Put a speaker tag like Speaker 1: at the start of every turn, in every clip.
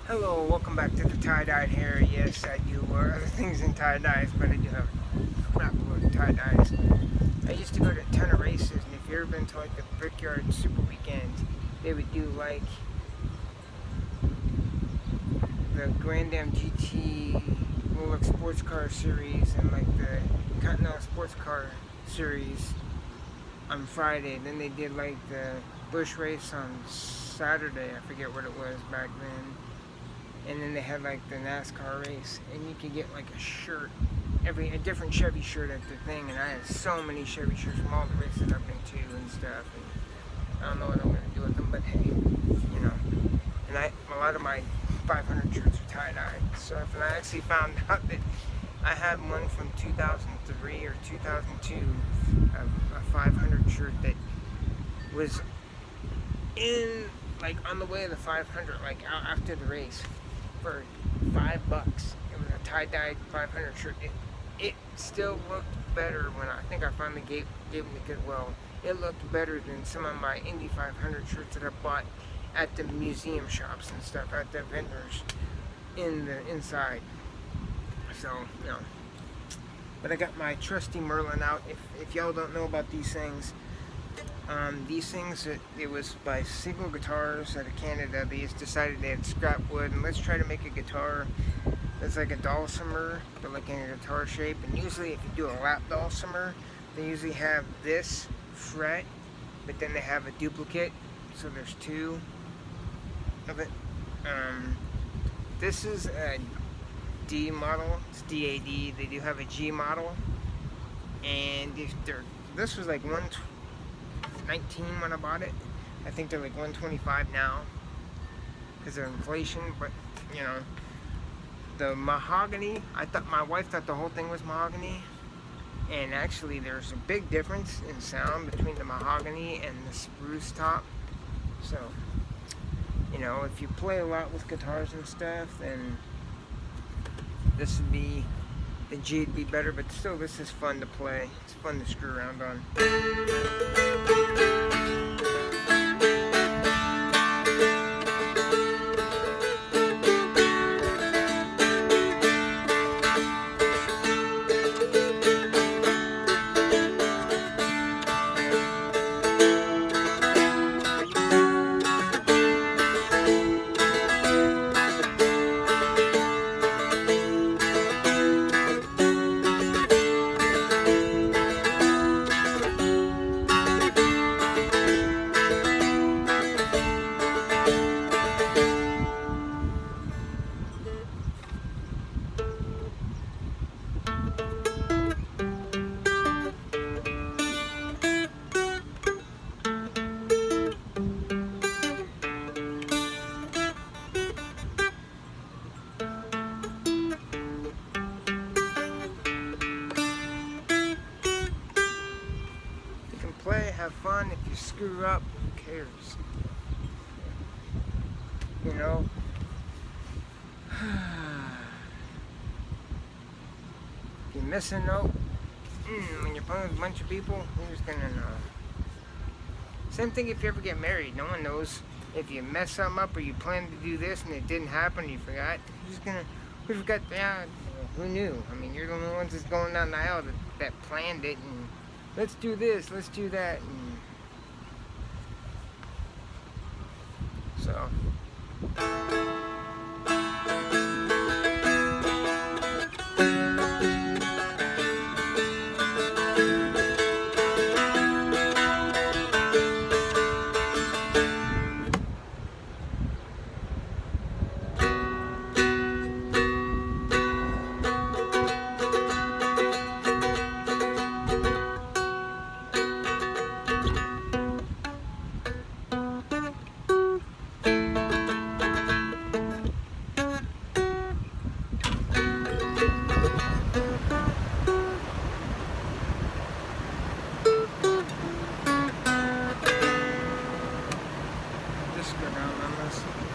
Speaker 1: Hello, welcome back to the tie-dyed hair. Yes, I do wear other things than tie-dyes, but I do have a crap load of tie-dyes. I used to go to a ton of races, and if you've ever been to like the Brickyard Super Weekend, they would do like the Grand Am GT Rolex Sports Car Series and like the Continental Sports Car Series on Friday. Then they did like the Bush race on Saturday. I forget what it was back then. And then they had like the NASCAR race, and you could get like a shirt, a different Chevy shirt at the thing. And I had so many Chevy shirts from all the races I've been to and stuff. And I don't know what I'm gonna do with them, but hey, you know. And a lot of my 500 shirts are tie-dyed. So if I actually found out that I had one from 2003 or 2002, a 500 shirt that was in like on the way to the 500, like out after the race, for $5. It was a tie-dyed 500 shirt. It still looked better when I think I finally gave them to Goodwill. It looked better than some of my Indy 500 shirts that I bought at the museum shops and stuff, at the vendors in the inside. So, you know. But I got my trusty Merlin out. If y'all don't know about these things, it was by Seagull Guitars out of Canada. They just decided they had scrap wood, and let's try to make a guitar that's like a dulcimer, but like in a guitar shape. And usually if you do a lap dulcimer, they usually have this fret, but then they have a duplicate, so there's two of it. This is a D model, it's DAD. They do have a G model, and this was like 119 when I bought it. I think they're like 125 now because of inflation. But you know, the mahogany, my wife thought the whole thing was mahogany, and actually there's a big difference in sound between the mahogany and the spruce top. So you know, if you play a lot with guitars and stuff, then this would be, the G would be better, but still this is fun to play. It's fun to screw around on. Play, have fun. If you screw up, who cares? You know? If you miss a note, when you're playing with a bunch of people, who's gonna know? Same thing if you ever get married. No one knows if you mess something up or you plan to do this and it didn't happen, you forgot. Who forgot that? Who knew? I mean, you're the only ones that's going down the aisle that planned it and let's do this, let's do that. And so.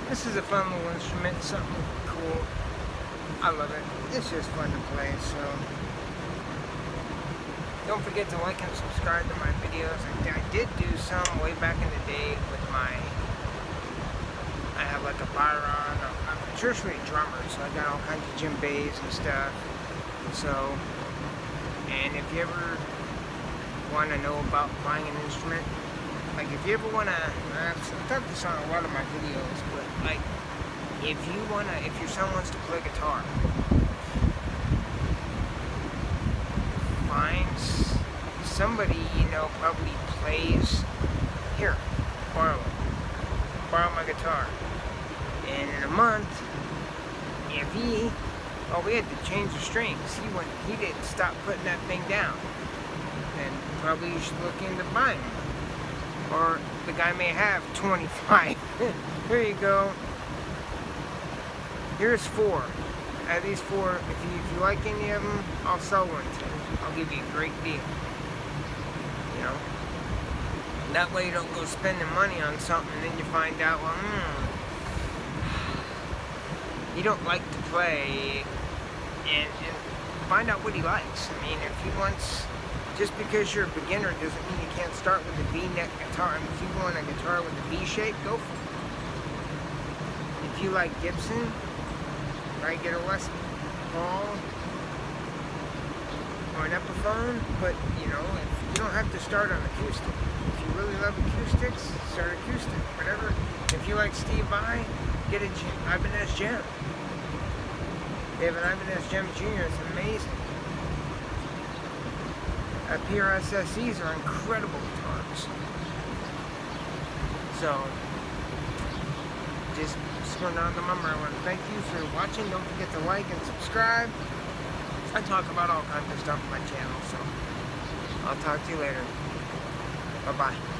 Speaker 1: This is a fun little instrument, something cool. I love it. It's just fun to play, so don't forget to like and subscribe to my videos. I did do some way back in the day with I have like a Byron, a tertiary drummer, so I got all kinds of djembes and stuff. So, and if you ever want to know about buying an instrument, like if you ever want to, I've talked this on a lot of my videos, but like if your son wants to play guitar, find somebody you know probably plays. Here, borrow my guitar. And in a month, if we had to change the strings. He didn't stop putting that thing down. Then probably you should look into buying them. Or the guy may have 25. Here you go. Here's 4. At least 4. If you like any of them, I'll sell one to you. I'll give you a great deal. You know. That way you don't go spending money on something and then you find out, well, you don't like to play, and find out what he likes. I mean, if he wants, just because you're a beginner doesn't mean you can't start with a V-neck guitar. I mean, if you want a guitar with a V shape, go for it. If you like Gibson, right, get a Les Paul or an Epiphone, but you know, you don't have to start on acoustic. If you really love acoustics, start acoustic, whatever. If you like Steve Vai, get a Ibanez Gem. They have an Ibanez Gem Jr. It's amazing. PRSSEs are incredible guitars. So, just going down the number. I want to thank you for watching. Don't forget to like and subscribe. I talk about all kinds of stuff on my channel, so I'll talk to you later. Bye-bye.